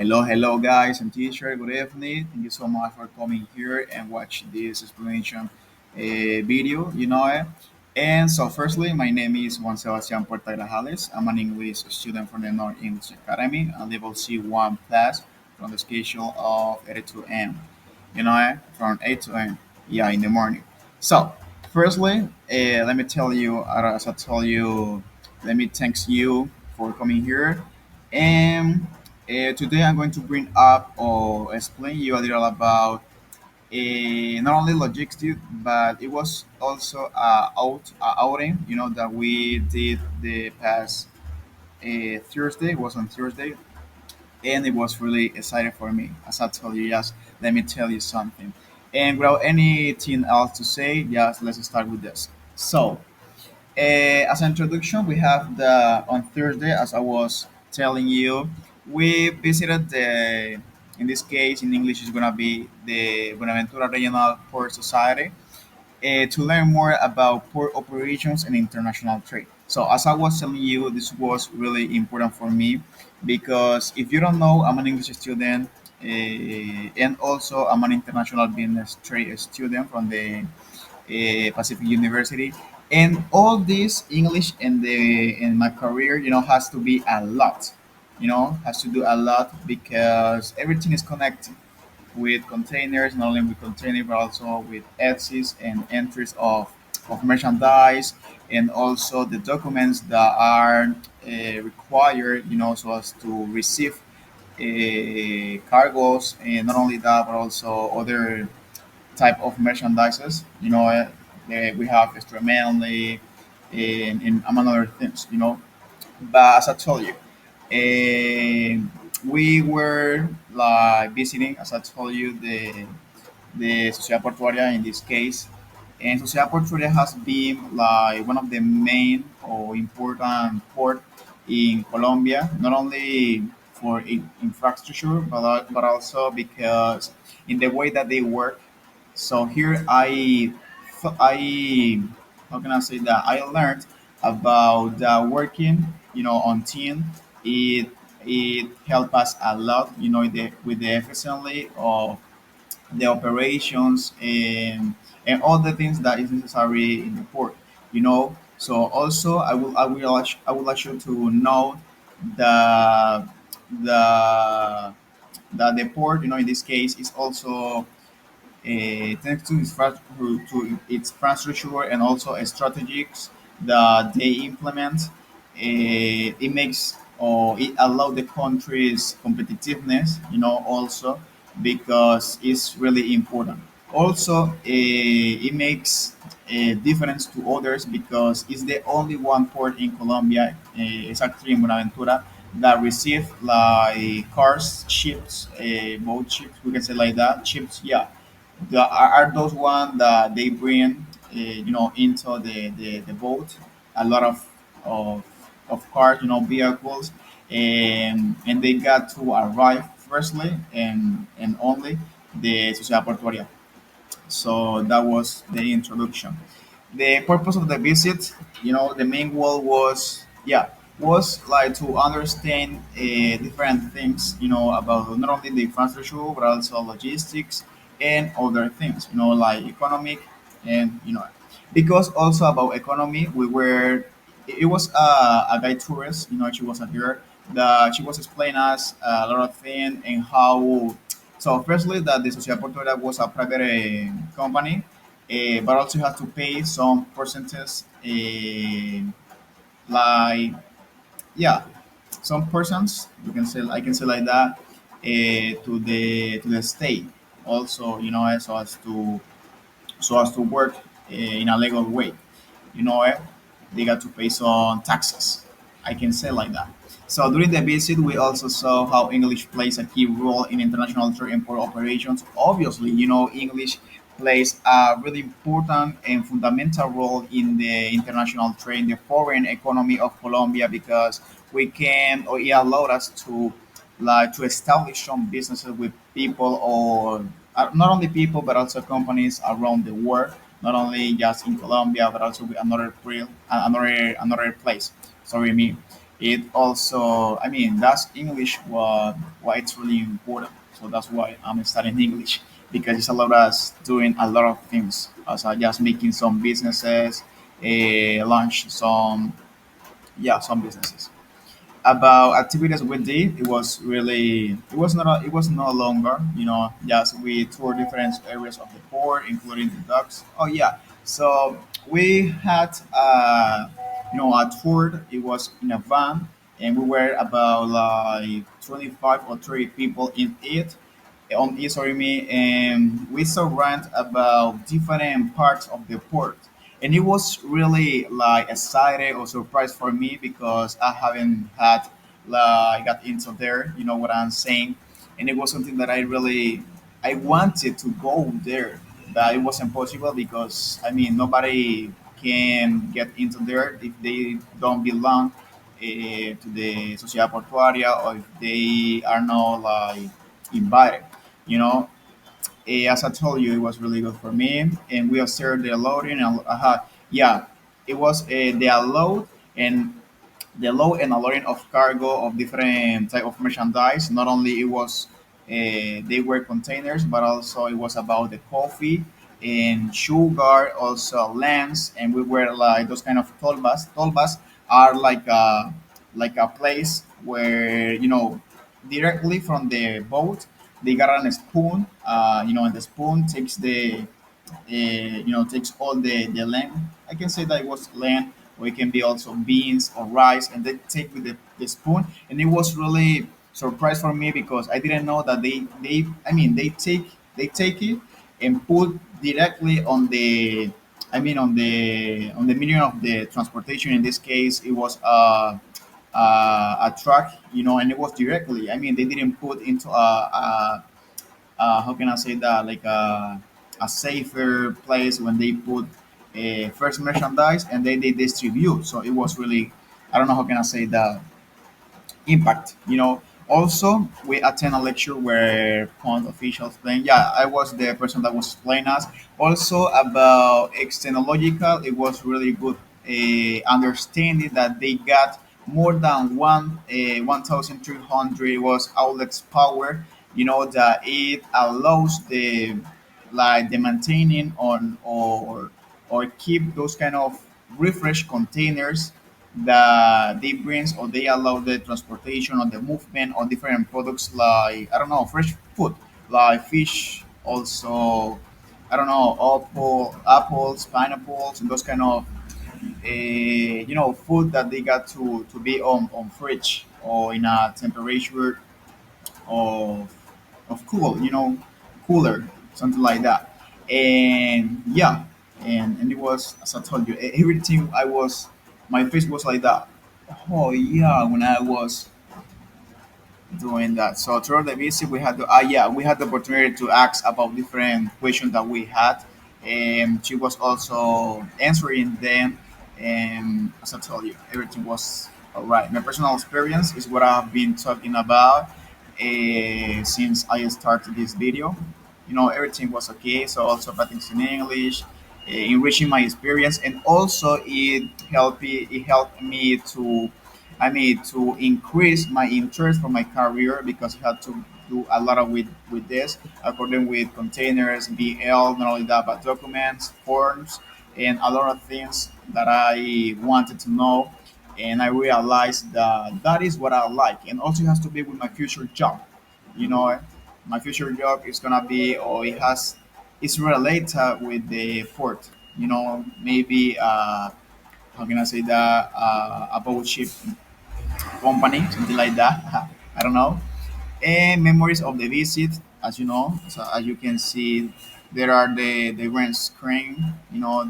Hello, guys and teacher. Good evening. Thank you so much for coming here and watch this explanation video. And so, firstly, my name is Juan Sebastian Porta Grajales. I'm an English student from the North English Academy, a level C1 class from the schedule of 8 to M. From 8 to M. Yeah, in the morning. So, firstly, let me tell you, as I told you, let me thanks you for coming here. And today I'm going to bring up or explain you a little about not only logistics, but it was also outing, that we did the past Thursday. It was on Thursday, and it was really exciting for me. As I told you, yes, let me tell you something. And without anything else to say, yes, let's start with this. So, as an introduction, we have the on Thursday, as I was telling you, we visited in this case, in English, is gonna be the Buenaventura Regional Port Society to learn more about port operations and international trade. So, as I was telling you, this was really important for me because if you don't know, I'm an English student and also I'm an international business trade student from the Pacific University, and all this English in my career, has to be a lot. Has to do a lot because everything is connected with containers, not only with containers but also with exits and entries of merchandise, and also the documents that are required, so as to receive cargos, and not only that but also other type of merchandises. We have instrumentally and among other things. But as I told you, we were like visiting, as I told you, the Sociedad Portuaria in this case. And Sociedad Portuaria has been like one of the main or important port in Colombia, not only for infrastructure, but also because in the way that they work. So here I how can I say that I learned about working, on team. It helped us a lot, with the efficiently of the operations and all the things that is necessary in the port. So also I would like you to know the the that the port, in this case, is also thanks to its infrastructure and also strategies that they implement, it makes or it allow the country's competitiveness, also because it's really important. Also, it makes a difference to others because it's the only one port in Colombia, it's actually in Buenaventura, that receive like cars, ships, boat ships, we can say like that, ships, yeah, are those ones that they bring, into the boat, a lot of, of cars, vehicles, and they got to arrive firstly and only the Sociedad Portuaria. So that was the introduction. The purpose of the visit, the main goal was, yeah, was like to understand different things, about not only the infrastructure but also logistics and other things, like economic, and because also about economy, we were it was a guide tourist, she was a girl that she was explaining us a lot of things and how. So firstly, that the Sociedad Portuaria was a private company, but also you have to pay some percentage, like, yeah, some persons, you can say, I can say like that, to the state also, so as to work in a legal way, they got to pay some taxes. I can say like that. So during the visit, we also saw how English plays a key role in international trade and port operations. Obviously, English plays a really important and fundamental role in the international trade, the foreign economy of Colombia, because we can, or it allowed us to like to establish some businesses with people, or not only people but also companies around the world, not only just in Colombia but also with another place. Sorry, me. It also, I mean, that's English why it's really important. So that's why I'm studying English because it's allowed us doing a lot of things. As just making some businesses, launch some, yeah, some businesses. About activities we did, it was really, it was no longer, just we toured different areas of the port, including the docks. Oh yeah, so we had a tour. It was in a van, and we were about like 25 or 30 people in it, on Isorimi, and we surround about different parts of the port. And it was really like excited or surprise for me because I haven't had like got into there, you know what I'm saying? And it was something that I wanted to go there, but it wasn't possible because I mean nobody can get into there if they don't belong to the Sociedad Portuaria or if they are not like invited. You know, as I told you, it was really good for me, and we observed the loading and yeah, it was the load and the load and unloading of cargo of different type of merchandise. Not only it was they were containers, but also it was about the coffee and sugar, also lands, and we were like those kind of tolbas. Tolbas are like a place where directly from the boat they got a spoon, and the spoon takes takes all the land. I can say that it was land, or it can be also beans or rice, and they take with the spoon. And it was really surprise for me because I didn't know that they take it and put directly on the on the medium of the transportation. In this case, it was a truck, and it was directly. I mean, they didn't put into how can I say that, like a safer place when they put first merchandise and they distribute. So it was really, I don't know how can I say that, impact. Also, we attend a lecture where Pond officials playing. Yeah, I was the person that was explaining us. Also about externalogical, it was really good understanding that they got more than 1,300 was outlets power. That it allows the maintaining on or keep those kind of refresh containers that they brings or they allow the transportation or the movement of different products like I don't know fresh food like fish, also I don't know apples, pineapples, and those kind of food that they got to be on fridge or in a temperature of cool, cooler, something like that. And yeah, and it was, as I told you, everything my face was like that. Oh yeah, when I was doing that. So throughout the visit, we had the opportunity to ask about different questions that we had, and she was also answering them. And as I told you, everything was all right. My personal experience is what I've been talking about since I started this video. Everything was okay. So also practicing English, enriching my experience, and also it helped me to to increase my interest for my career because I had to do a lot of with this, according with containers, BL, not only that, but documents, forms, and a lot of things that I wanted to know. And I realized that that is what I like, and also it has to be with my future job. You know, my future job is gonna be, or it's related with the port. Maybe how can I say that, a boat ship company, something like that. I don't know. And memories of the visit, as you know, so as you can see, there are the green screen.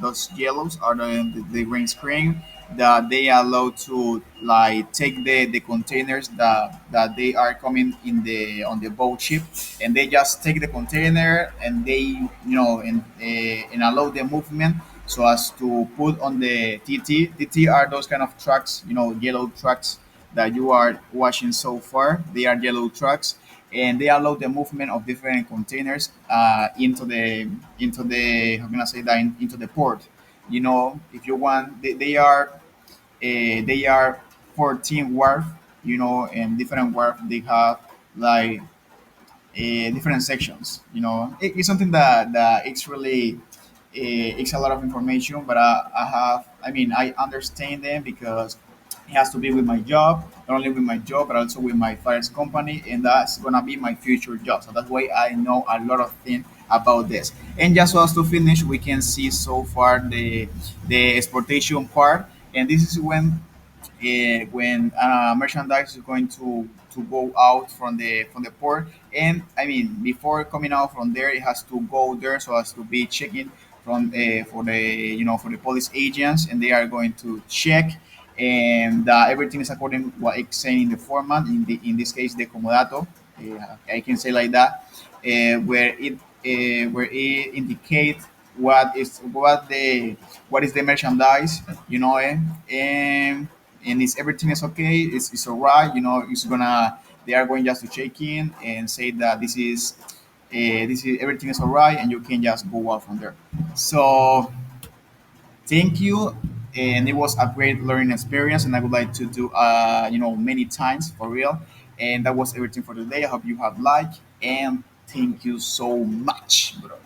Those yellows are the green screen that they allow to like take the containers that they are coming in the on the boat ship, and they just take the container and they and allow the movement so as to put on the TT. TT are those kind of trucks, yellow trucks that you are watching so far. They are yellow trucks, and they allow the movement of different containers into the how can I say that, into the port. If you want, they are for team wharf, and different wharf they have like different sections. It's something that it's really it's a lot of information, but I understand them because it has to be with my job, not only with my job, but also with my father's company, and that's gonna be my future job. So that's why I know a lot of things about this. And just so as to finish, we can see so far the exportation part, and this is when merchandise is going to go out from the port. And before coming out from there, it has to go there so as to be checking from for the for the police agents, and they are going to check, and everything is according what it's saying in the format, in this case the comodato, I can say like that, where it indicates what is the merchandise, and if everything is okay, it's all right. It's gonna they are going just to check in and say that this is everything is all right, and you can just go out from there. So thank you, and it was a great learning experience, and I would like to do many times for real. And that was everything for today. I hope you have liked, and thank you so much, bro.